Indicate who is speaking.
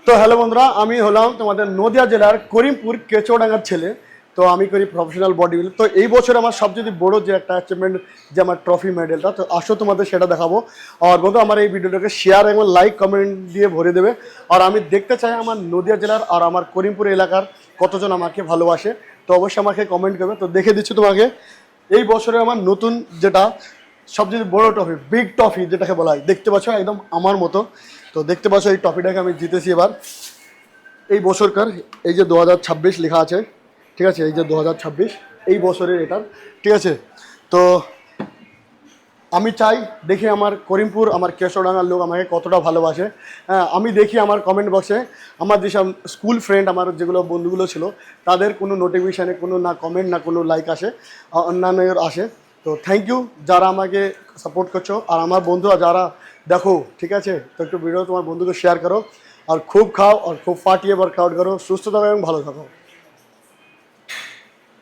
Speaker 1: তো হ্যালো বন্ধুরা, আমি হলাম তোমাদের নদিয়া জেলার করিমপুর কেচোডাঙ্গার ছেলে। তো আমি করি প্রফেশনাল বডি বিল্ড। তো এই বছর আমার সবচেয়ে বড় যে একটা অ্যাচিভমেন্ট, যে আমার ট্রফি মেডেলটা, তো আসো তোমাদের সেটা দেখাবো। আর বন্ধু আমার এই ভিডিওটাকে শেয়ার এবং লাইক কমেন্ট দিয়ে ভরে দেবে। আর আমি দেখতে চাই আমার নদিয়া জেলার আর আমার করিমপুর এলাকার কতজন আমাকে ভালোবাসে। তো অবশ্যই আমাকে কমেন্ট করবে। তো দেখে দিচ্ছি তোমাকে এই বছরে আমার নতুন যেটা সবচেয়ে বড় ট্রফি, বিগ ট্রফি যেটাকে বলা হয়। দেখতে পাচ্ছ একদম আমার মতো। তো দেখতে পাচ্ছ এই ট্রফিটাকে আমি জিতেছি এবার এই বছরকার। এই যে 2026 লেখা আছে, ঠিক আছে, এই যে 2026 এই বছরের এটার, ঠিক আছে। তো আমি চাই দেখি আমার করিমপুর, আমার কেশোডাঙ্গার লোক আমাকে কতটা ভালোবাসে। হ্যাঁ, আমি দেখি আমার কমেন্ট বক্সে আমার যেসব স্কুল ফ্রেন্ড, আমার যেগুলো বন্ধুগুলো ছিল, তাদের কোনো নোটিফিকেশানে কোনো না কমেন্ট না কোনো লাইক আসে, অন্যান্যের আসে। তো থ্যাংক ইউ যারা আমাকে সাপোর্ট করছো। আর আমার বন্ধুরা যারা দেখো, ঠিক আছে, তো একটু ভিডিও তোমার বন্ধুকে শেয়ার করো। আর খুব খাও আর খুব ফাটিয়ে ওয়ার্কআউট করো। সুস্থ থাকো এবং ভালো থাকো।